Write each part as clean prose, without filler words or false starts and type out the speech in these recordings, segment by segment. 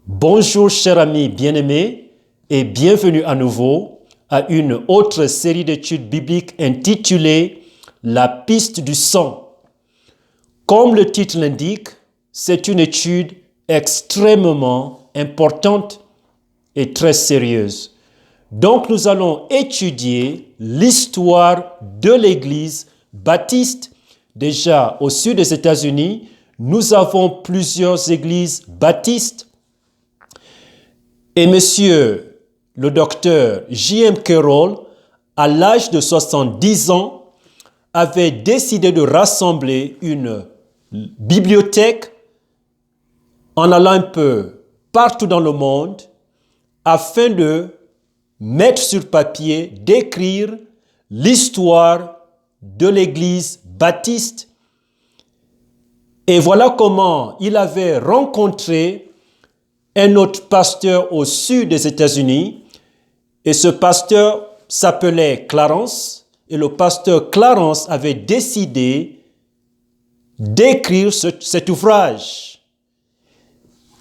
Bonjour chers amis bien-aimés et bienvenue à nouveau à une autre série d'études bibliques intitulée La piste du sang. Comme le titre l'indique, c'est une étude extrêmement importante et très sérieuse. Donc nous allons étudier l'histoire de l'Église baptiste. Déjà au sud des États-Unis, nous avons plusieurs églises baptistes. Et monsieur le docteur J.M. Carroll, à l'âge de 70 ans, avait décidé de rassembler une bibliothèque en allant un peu partout dans le monde afin de mettre sur papier, d'écrire l'histoire de l'Église baptiste. Et voilà comment il avait rencontré un autre pasteur au sud des États-Unis, et ce pasteur s'appelait Clarence, et le pasteur Clarence avait décidé d'écrire cet ouvrage.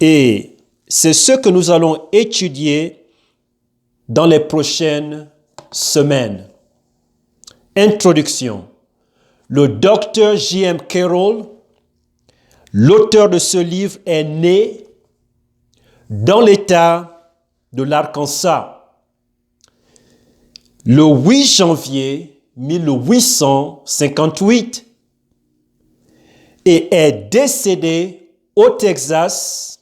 Et c'est ce que nous allons étudier dans les prochaines semaines. Introduction. Le docteur J.M. Carroll, l'auteur de ce livre, est né dans l'État de l'Arkansas le 8 janvier 1858 et est décédé au Texas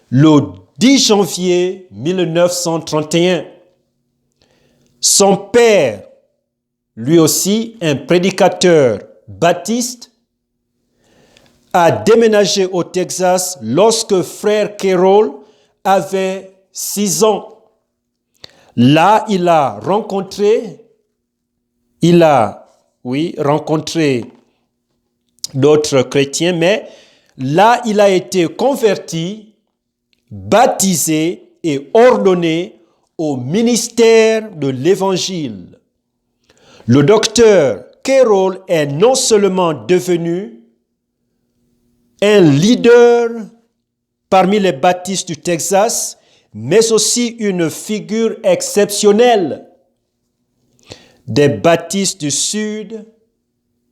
le 10 janvier 1931. Son père, lui aussi un prédicateur baptiste, a déménagé au Texas lorsque frère Carroll avait 6 ans. Là, il a rencontré d'autres chrétiens, mais là, il a été converti, baptisé et ordonné au ministère de l'Évangile. Le docteur Carroll est non seulement devenu un leader parmi les baptistes du Texas, mais aussi une figure exceptionnelle des baptistes du Sud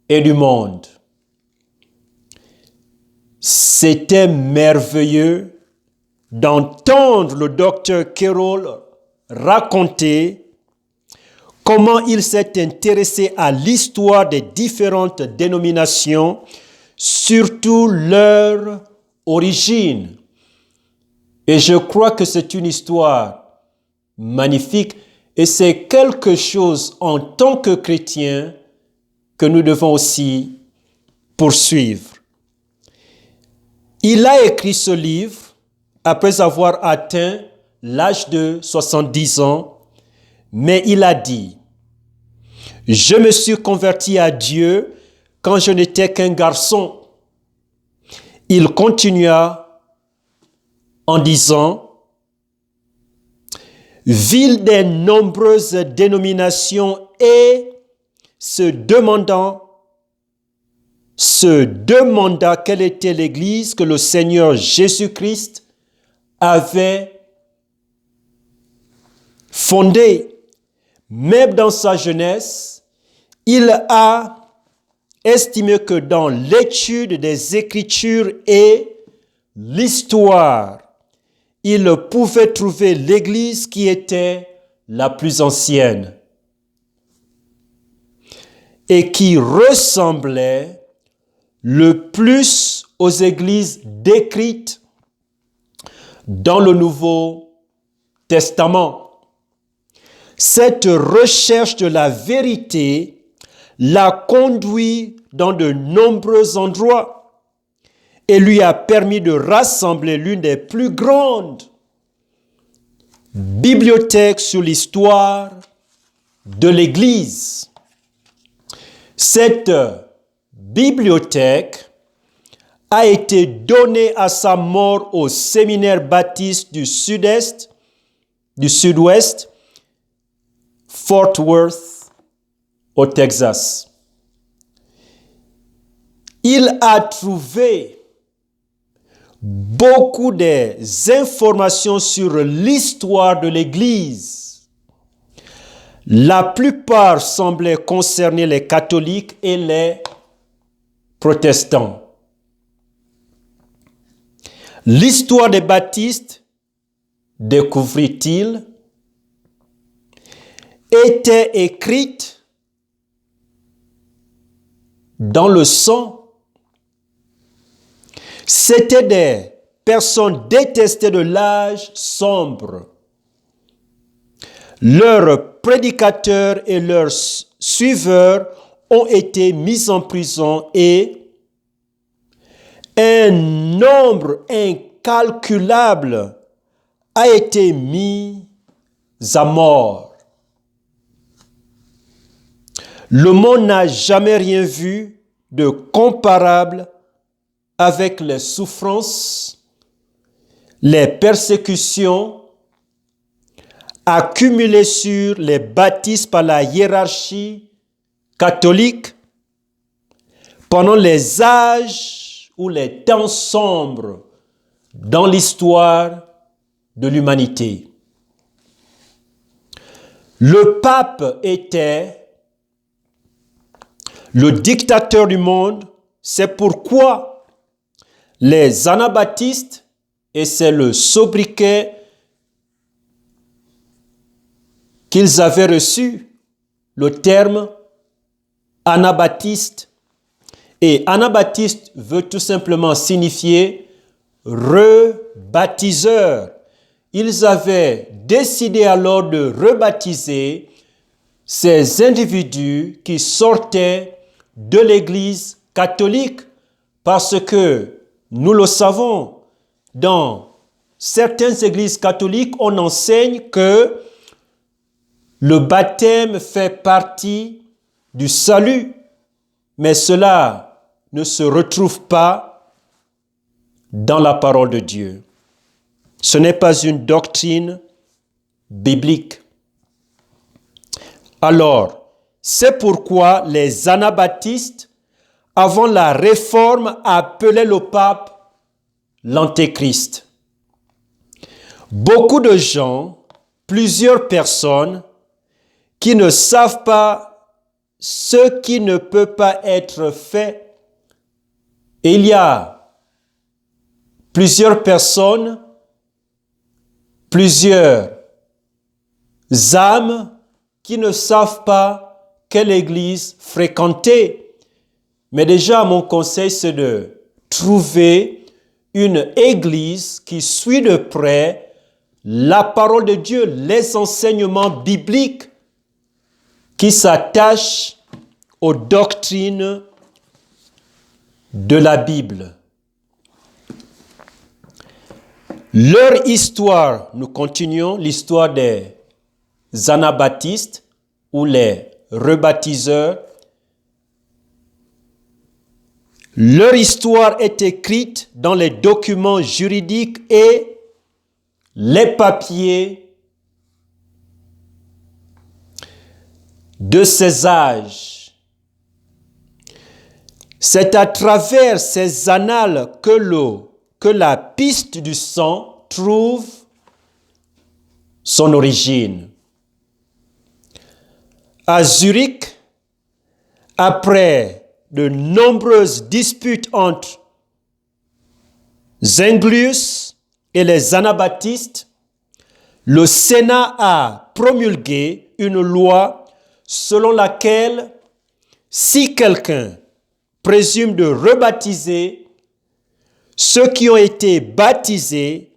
et du monde. C'était merveilleux d'entendre le docteur Carroll raconter comment il s'est intéressé à l'histoire des différentes dénominations, surtout leur origine. Et je crois que c'est une histoire magnifique et c'est quelque chose en tant que chrétien que nous devons aussi poursuivre. Il a écrit ce livre après avoir atteint l'âge de 70 ans, mais il a dit « Je me suis converti à Dieu quand je n'étais qu'un garçon. » Il continua en disant « Ville des nombreuses dénominations et se demanda quelle était l'Église que le Seigneur Jésus-Christ avait fondée. Même dans sa jeunesse, il a estimé que dans l'étude des Écritures et l'histoire, il pouvait trouver l'Église qui était la plus ancienne et qui ressemblait le plus aux églises décrites dans le Nouveau Testament. Cette recherche de la vérité l'a conduit dans de nombreux endroits et lui a permis de rassembler l'une des plus grandes bibliothèques sur l'histoire de l'Église. Cette bibliothèque a été donnée à sa mort au séminaire baptiste du sud-ouest, Fort Worth, au Texas. Il a trouvé beaucoup des informations sur l'histoire de l'Église. La plupart semblaient concerner les catholiques et les protestants. L'histoire des baptistes, découvrit-il, était écrite dans le sang. C'étaient des personnes détestées de l'âge sombre. Leurs prédicateurs et leurs suiveurs ont été mis en prison et un nombre incalculable a été mis à mort. Le monde n'a jamais rien vu de comparable avec les souffrances, les persécutions accumulées sur les baptistes par la hiérarchie catholique pendant les âges ou les temps sombres dans l'histoire de l'humanité. Le pape était le dictateur du monde. C'est pourquoi les anabaptistes, et c'est le sobriquet qu'ils avaient reçu, le terme anabaptiste. Et anabaptiste veut tout simplement signifier rebaptiseur. Ils avaient décidé alors de rebaptiser ces individus qui sortaient de l'Église catholique parce que, nous le savons, dans certaines églises catholiques, on enseigne que le baptême fait partie du salut, mais cela ne se retrouve pas dans la parole de Dieu. Ce n'est pas une doctrine biblique. Alors, c'est pourquoi les anabaptistes, avant la réforme, appelaient le pape l'antéchrist. Beaucoup de gens, plusieurs personnes, qui ne savent pas ce qui ne peut pas être fait. Et il y a plusieurs personnes, plusieurs âmes qui ne savent pas quelle église fréquenter. Mais déjà, mon conseil, c'est de trouver une église qui suit de près la parole de Dieu, les enseignements bibliques qui s'attachent aux doctrines de la Bible. Leur histoire, nous continuons l'histoire des anabaptistes ou les rebaptiseurs. Leur histoire est écrite dans les documents juridiques et les papiers de ces âges. C'est à travers ces annales que la piste du sang trouve son origine. À Zurich, après de nombreuses disputes entre Zuinglius et les anabaptistes, le Sénat a promulgué une loi selon laquelle si quelqu'un présume de rebaptiser ceux qui ont été baptisés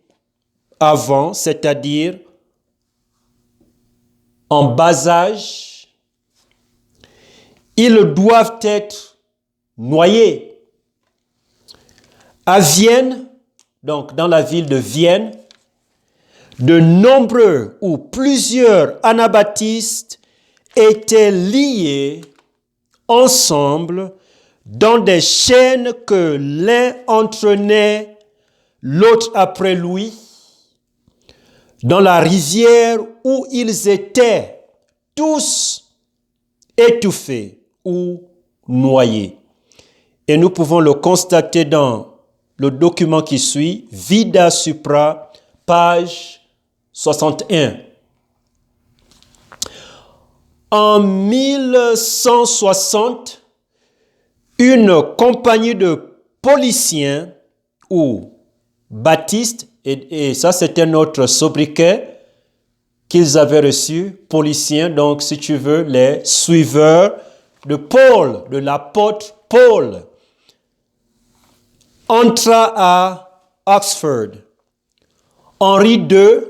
avant, c'est-à-dire en bas âge, ils doivent être noyés. À Vienne, donc dans la ville de Vienne, de nombreux ou plusieurs anabaptistes étaient liés ensemble dans des chaînes que l'un entraînait l'autre après lui, dans la rivière où ils étaient tous étouffés ou noyés. Et nous pouvons le constater dans le document qui suit, Vida Supra, page 61. En 1160, une compagnie de policiers ou baptistes, et ça c'était notre sobriquet qu'ils avaient reçu, policiers, donc si tu veux, les suiveurs de Paul, de l'apôtre Paul, entra à Oxford. Henri II,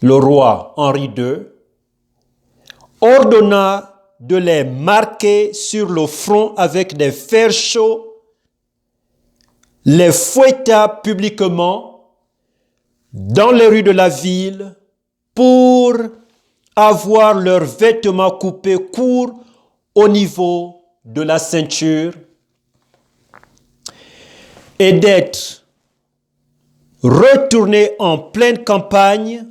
le roi Henri II, ordonna de les marquer sur le front avec des fers chauds, les fouetta publiquement dans les rues de la ville pour avoir leurs vêtements coupés courts au niveau de la ceinture et d'être retournés en pleine campagne.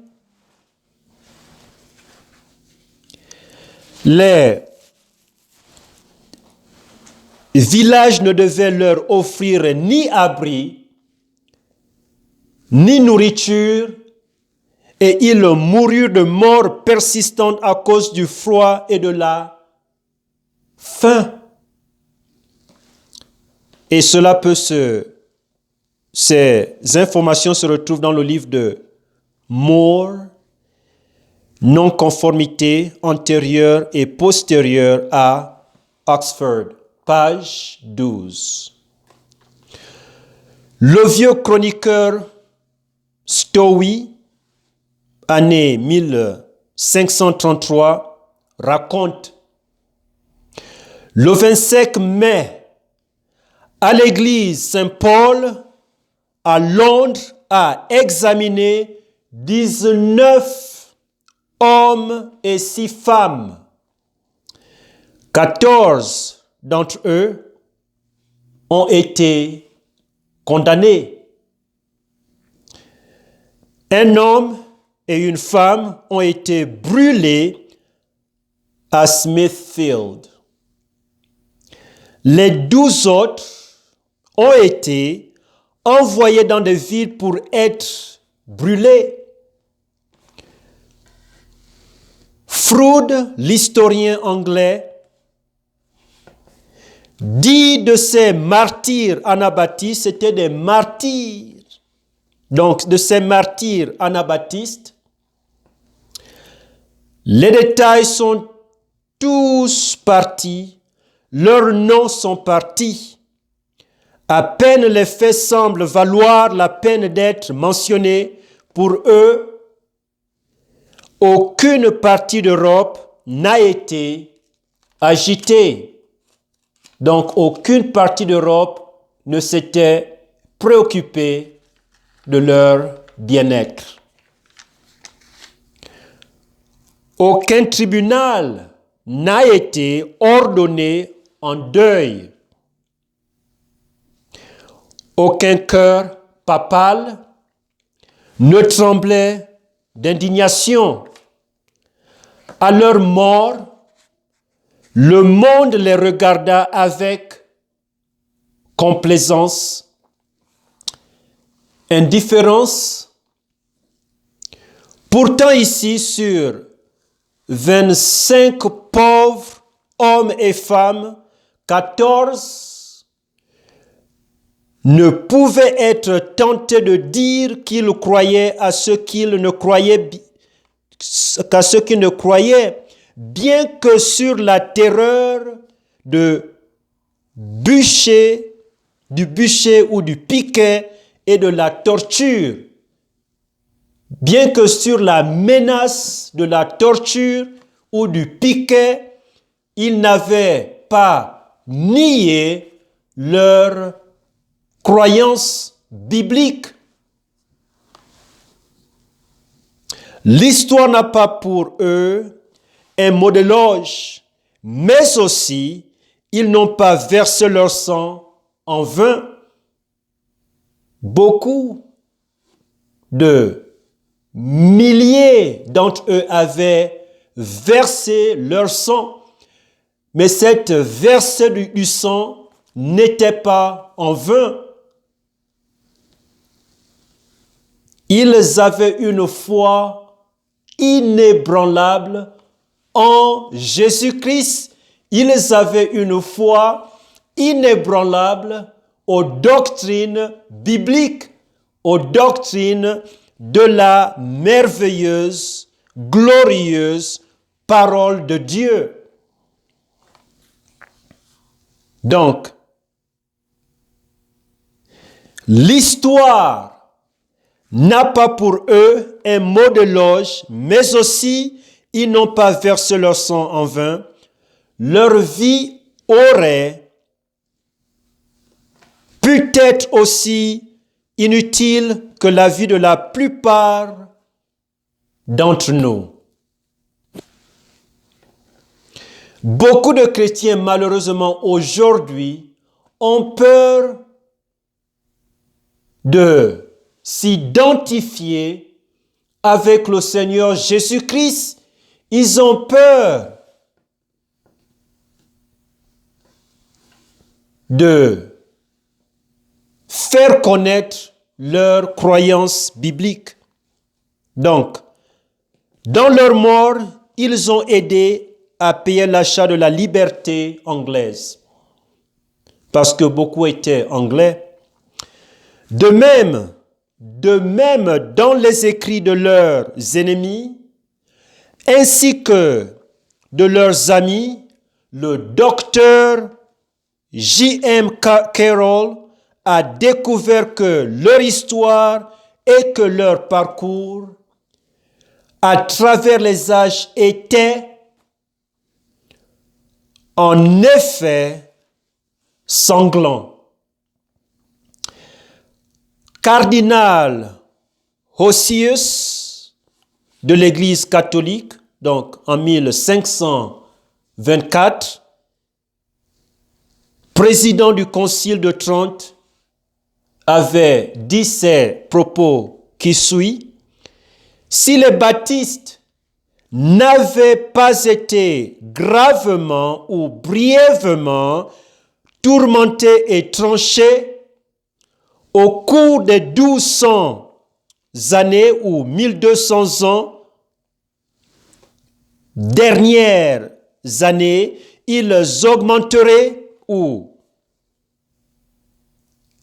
Les villages ne devaient leur offrir ni abri, ni nourriture, et ils moururent de mort persistante à cause du froid et de la faim. Et cela peut ces informations se retrouvent dans le livre de Moore, non-conformité antérieure et postérieure à Oxford, page 12. Le vieux chroniqueur Stowe, année 1533, raconte: le 25 mai, à l'église Saint-Paul, à Londres, a examiné 19 hommes et 6 femmes. 14 d'entre eux ont été condamnés. Un homme et une femme ont été brûlés à Smithfield. Les 12 autres ont été envoyés dans des villes pour être brûlés. Froude, l'historien anglais, dit de ces martyrs anabaptistes, c'était des martyrs. Donc, de ces martyrs anabaptistes, les détails sont tous partis, leurs noms sont partis. À peine les faits semblent valoir la peine d'être mentionnés. Pour eux, aucune partie d'Europe n'a été agitée. Donc, aucune partie d'Europe ne s'était préoccupée de leur bien-être. Aucun tribunal n'a été ordonné en deuil. Aucun cœur papal ne tremblait d'indignation. À leur mort, le monde les regarda avec complaisance, indifférence. Pourtant ici, sur 25 pauvres hommes et femmes, 14 ne pouvaient être tentés de dire qu'ils croyaient à ce qu'ils ne croyaient qu'à ce qu'ils ne croyaient, bien que sur la terreur du bûcher ou du piquet et de la torture, bien que sur la menace de la torture ou du piquet, ils n'avaient pas nié leur croyance biblique. L'histoire n'a pas pour eux un mot d'éloge, mais aussi ils n'ont pas versé leur sang en vain. Beaucoup de milliers d'entre eux avaient versé leur sang, mais cette versée du sang n'était pas en vain. Ils avaient une foi inébranlable en Jésus-Christ. Ils avaient une foi inébranlable aux doctrines bibliques, aux doctrines de la merveilleuse, glorieuse parole de Dieu. Donc, l'histoire n'a pas pour eux un mot d'éloge, mais aussi ils n'ont pas versé leur sang en vain. Leur vie aurait pu être aussi inutile que la vie de la plupart d'entre nous. Beaucoup de chrétiens, malheureusement, aujourd'hui, ont peur de s'identifier avec le Seigneur Jésus-Christ. Ils ont peur de faire connaître leurs croyances bibliques. Donc, dans leur mort, ils ont aidé à payer l'achat de la liberté anglaise, parce que beaucoup étaient anglais. De même, dans les écrits de leurs ennemis, ainsi que de leurs amis, le docteur J.M. Carroll a découvert que leur histoire et que leur parcours à travers les âges étaient en effet sanglant. Cardinal Hosius de l'Église catholique, donc en 1524, président du Concile de Trente, avait dit ces propos qui suivent. Si les baptistes n'avaient pas été gravement ou brièvement tourmentés et tranchés au cours des 1200 années ou 1200 ans, dernières années, ils augmenteraient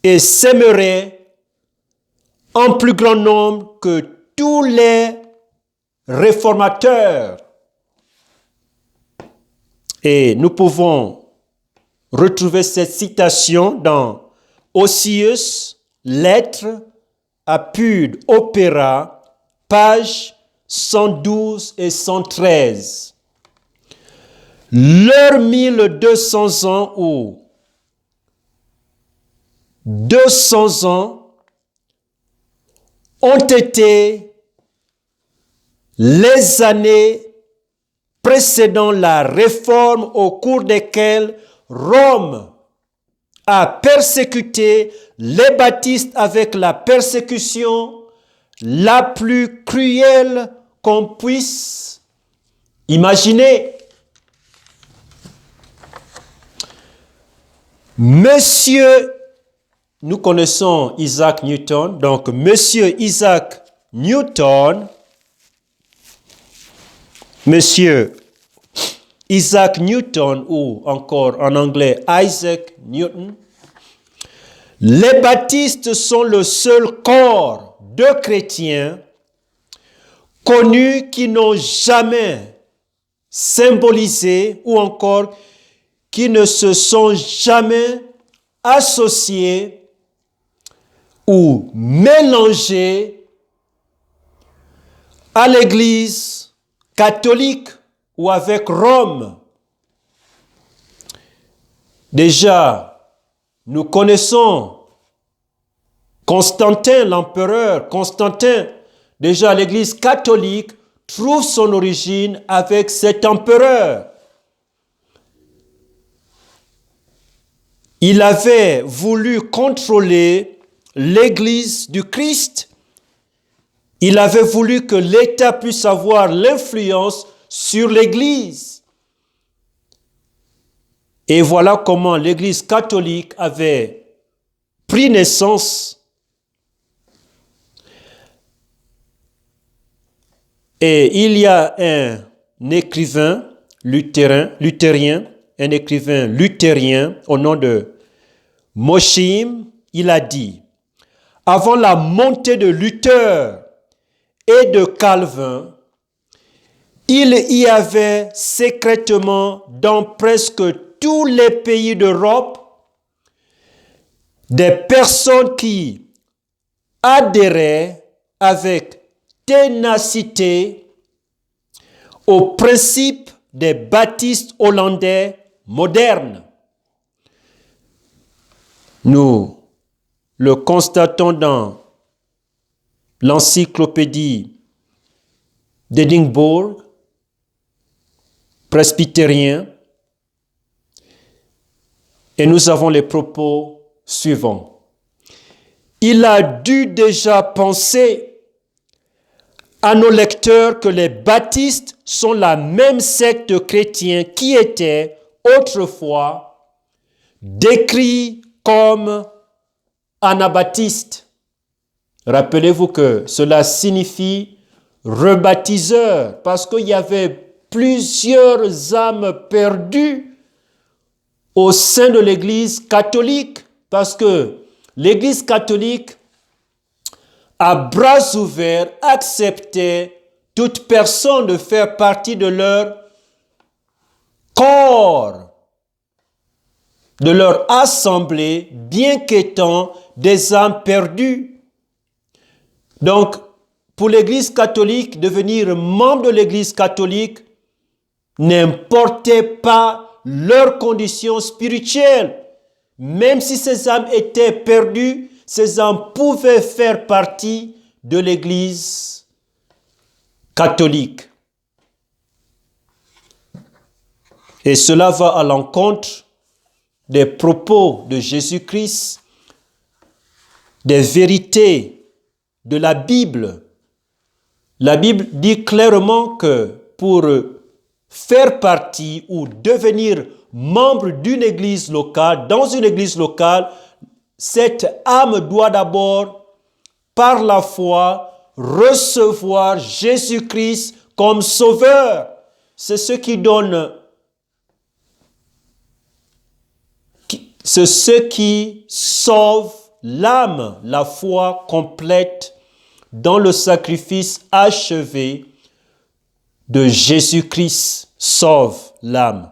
et s'aimeraient en plus grand nombre que tous les réformateurs. Et nous pouvons retrouver cette citation dans Hosius, Lettres à Pude Opéra, pages 112 et 113. Leurs 1200 ans ou 200 ans ont été les années précédant la réforme au cours desquelles Rome a persécuté les baptistes avec la persécution la plus cruelle qu'on puisse imaginer. Monsieur, nous connaissons Isaac Newton, donc Monsieur Isaac Newton, ou encore en anglais Isaac Newton, les baptistes sont le seul corps de chrétiens connus qui n'ont jamais symbolisé ou encore qui ne se sont jamais associés ou mélangés à l'Église catholique ou avec Rome. Déjà, nous connaissons Constantin, l'empereur Constantin. Déjà, l'Église catholique trouve son origine avec cet empereur. Il avait voulu contrôler l'Église du Christ. Il avait voulu que l'État puisse avoir l'influence sur l'Église. Et voilà comment l'Église catholique avait pris naissance. Et il y a un écrivain luthérien, un écrivain luthérien au nom de Mosheim, il a dit: avant la montée de Luther et de Calvin, il y avait secrètement dans presque tous les pays d'Europe des personnes qui adhéraient avec ténacité au principe des baptistes hollandais modernes. Nous le constatons dans l'encyclopédie d'Édimbourg, presbytérien, et nous avons les propos suivants. Il a dû déjà penser à nos lecteurs que les baptistes sont la même secte de chrétiens qui était autrefois décrits comme anabaptistes. Rappelez-vous que cela signifie rebaptiseur, parce qu'il y avait plusieurs âmes perdues au sein de l'Église catholique, parce que l'Église catholique, à bras ouverts, acceptait toute personne de faire partie de leur corps, de leur assemblée, bien qu'étant des âmes perdues. Donc, pour l'Église catholique, devenir membre de l'Église catholique n'importait pas leur condition spirituelle. Même si ces âmes étaient perdues, ces âmes pouvaient faire partie de l'Église catholique. Et cela va à l'encontre des propos de Jésus-Christ, des vérités de la Bible. La Bible dit clairement que pour faire partie ou devenir membre d'une église locale, dans une église locale, cette âme doit d'abord, par la foi, recevoir Jésus-Christ comme sauveur. C'est ce qui donne, c'est ce qui sauve l'âme, la foi complète dans le sacrifice achevé de Jésus-Christ sauve l'âme.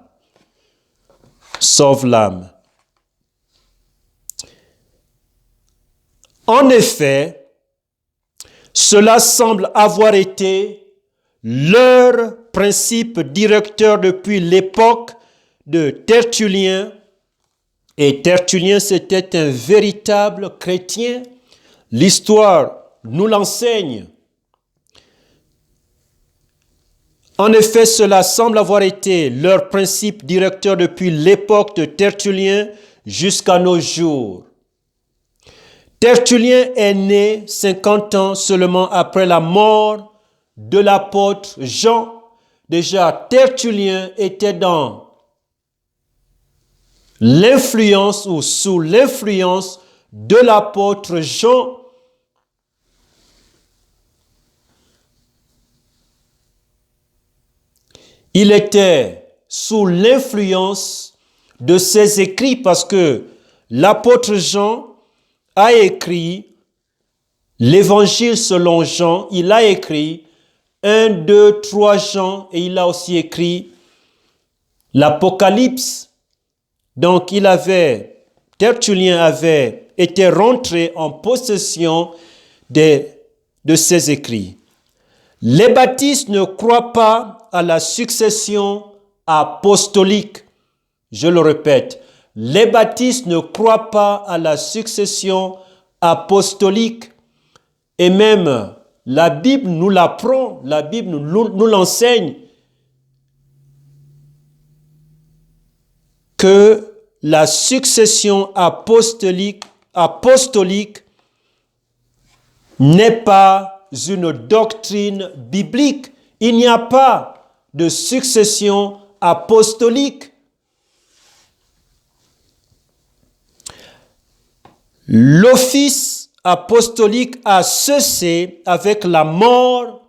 Sauve l'âme. En effet, cela semble avoir été leur principe directeur depuis l'époque de Tertullien. Et Tertullien, c'était un véritable chrétien. L'histoire nous l'enseigne. En effet, cela semble avoir été leur principe directeur depuis l'époque de Tertullien jusqu'à nos jours. Tertullien est né 50 ans seulement après la mort de l'apôtre Jean. Déjà, Tertullien était dans l'influence ou sous l'influence de l'apôtre Jean. Il était sous l'influence de ses écrits parce que l'apôtre Jean a écrit l'évangile selon Jean. Il a écrit 1, 2, 3 Jean et il a aussi écrit l'Apocalypse. Donc Tertullien avait été rentré en possession de ses écrits. Les baptistes ne croient pas à la succession apostolique. Je le répète, les baptistes ne croient pas à la succession apostolique. Et même la Bible nous l'apprend, la Bible nous l'enseigne, que la succession apostolique n'est pas une doctrine biblique. Il n'y a pas de succession apostolique. L'office apostolique a cessé avec la mort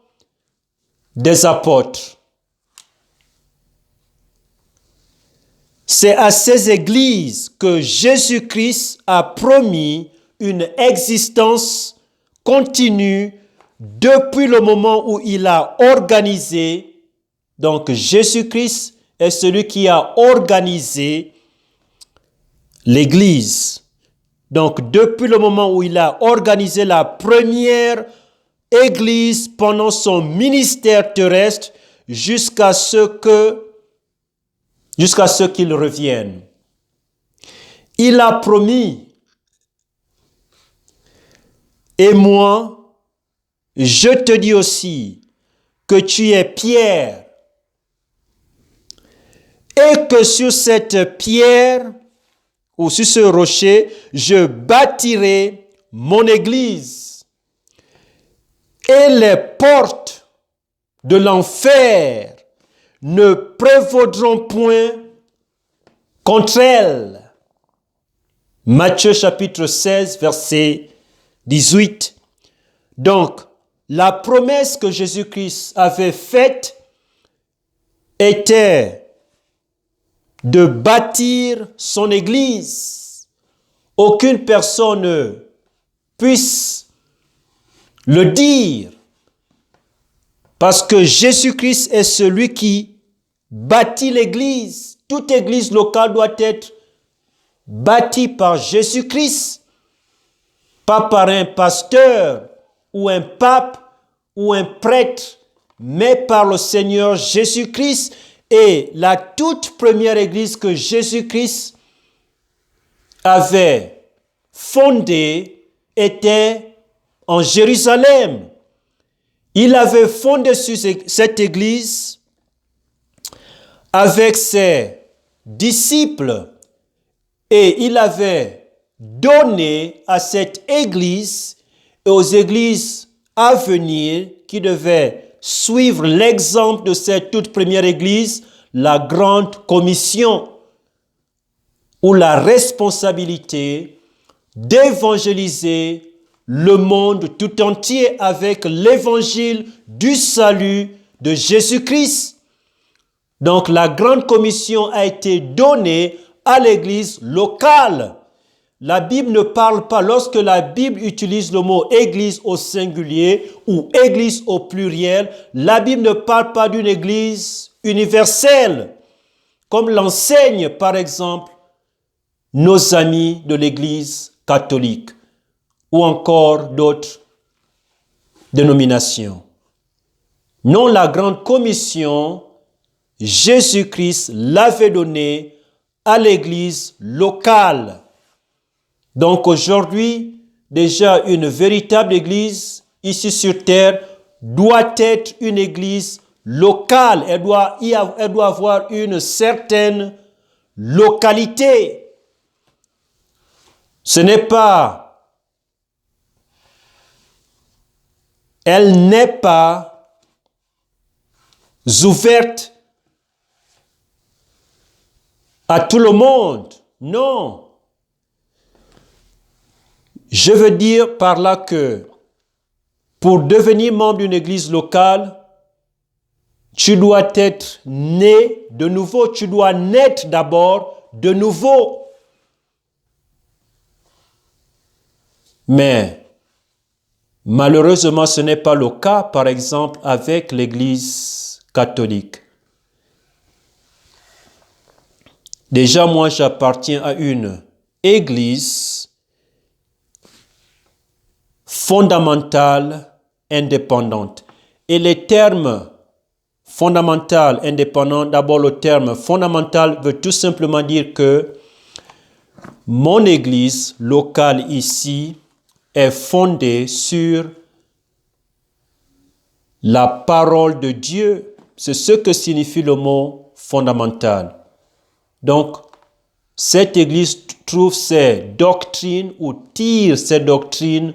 des apôtres. C'est à ces églises que Jésus-Christ a promis une existence continue depuis le moment où il a organisé. Donc Jésus-Christ est celui qui a organisé l'Église. Donc depuis le moment où il a organisé la première Église pendant son ministère terrestre jusqu'à ce qu'il revienne. Il a promis, et moi, je te dis aussi que tu es Pierre, et que sur cette pierre, ou sur ce rocher, je bâtirai mon église, et les portes de l'enfer ne prévaudront point contre elle. Matthieu chapitre 16, verset 18. Donc, la promesse que Jésus-Christ avait faite était de bâtir son église. Aucune personne ne puisse le dire, parce que Jésus-Christ est celui qui bâtit l'église. Toute église locale doit être bâtie par Jésus-Christ, pas par un pasteur ou un pape ou un prêtre, mais par le Seigneur Jésus-Christ. Et la toute première église que Jésus-Christ avait fondée était en Jérusalem. Il avait fondé sur cette église avec ses disciples et il avait donné à cette église et aux églises à venir qui devaient suivre l'exemple de cette toute première église, la grande commission, ou la responsabilité d'évangéliser le monde tout entier avec l'évangile du salut de Jésus-Christ. Donc la grande commission a été donnée à l'église locale. La Bible ne parle pas, lorsque la Bible utilise le mot église au singulier ou église au pluriel, la Bible ne parle pas d'une église universelle, comme l'enseignent par exemple nos amis de l'église catholique ou encore d'autres dénominations. Non, la grande commission, Jésus-Christ l'avait donnée à l'église locale. Donc aujourd'hui, déjà une véritable église ici sur terre doit être une église locale. Elle doit avoir une certaine localité. Elle n'est pas ouverte à tout le monde. Non. Je veux dire par là que pour devenir membre d'une église locale, tu dois être né de nouveau. Tu dois naître d'abord de nouveau. Mais malheureusement, ce n'est pas le cas, par exemple, avec l'église catholique. Déjà, moi, j'appartiens à une église fondamentale, indépendante. Et les termes fondamental, indépendant, d'abord le terme fondamental veut tout simplement dire que mon église locale ici est fondée sur la parole de Dieu. C'est ce que signifie le mot fondamental. Donc, cette église trouve ses doctrines ou tire ses doctrines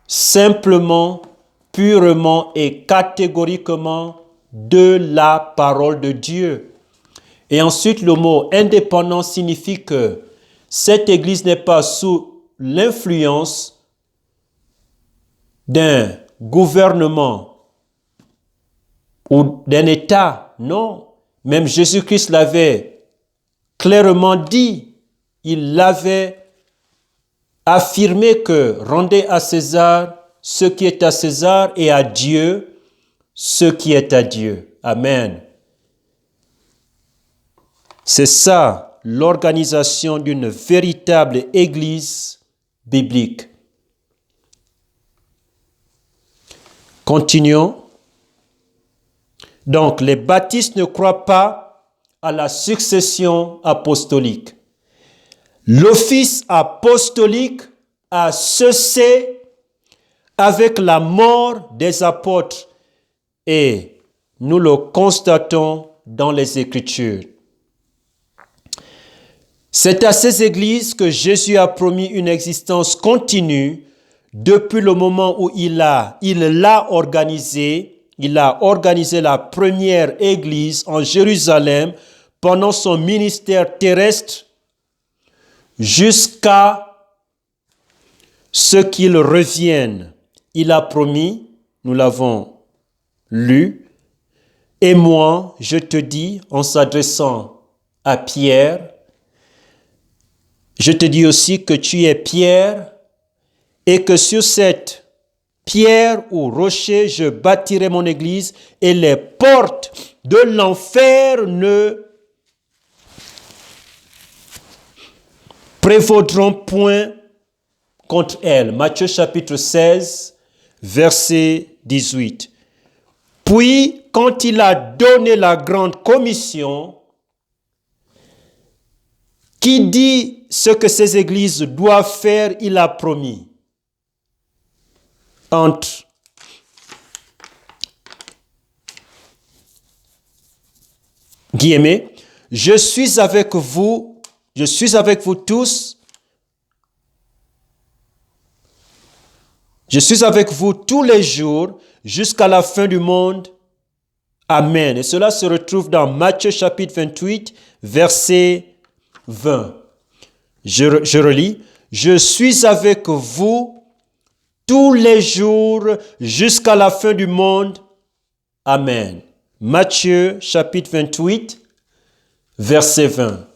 simplement, purement et catégoriquement de la parole de Dieu. Et ensuite, le mot indépendant signifie que cette église n'est pas sous l'influence d'un gouvernement ou d'un État. Non, même Jésus-Christ l'avait clairement dit. Il l'avait affirmé que rendez à César ce qui est à César et à Dieu ce qui est à Dieu. Amen. C'est ça l'organisation d'une véritable église biblique. Continuons. Donc, les baptistes ne croient pas à la succession apostolique. L'office apostolique a cessé avec la mort des apôtres et nous le constatons dans les Écritures. C'est à ces églises que Jésus a promis une existence continue depuis le moment où il a organisé la première église en Jérusalem pendant son ministère terrestre jusqu'à ce qu'il revienne. Il a promis, nous l'avons lu, et moi, je te dis, en s'adressant à Pierre, je te dis aussi que tu es Pierre et que sur cette pierre ou rocher, je bâtirai mon église et les portes de l'enfer ne prévaudront point contre elle. Matthieu chapitre 16, verset 18. Puis, quand il a donné la grande commission, qui dit ce que ces églises doivent faire, il a promis. Entre guillemets, je suis avec vous tous. Je suis avec vous tous les jours jusqu'à la fin du monde. Amen. Et cela se retrouve dans Matthieu chapitre 28, verset 20. Je relis. Je suis avec vous tous les jours jusqu'à la fin du monde. Amen. Matthieu chapitre 28, verset 20.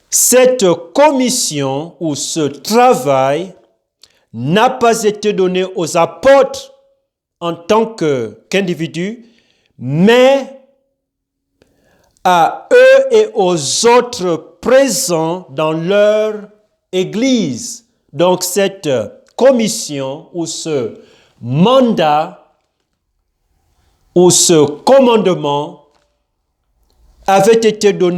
Cette commission ou ce travail n'a pas été donné aux apôtres en tant qu'individus, mais à eux et aux autres présents dans leur église. Donc cette commission ou ce mandat ou ce commandement avait été donné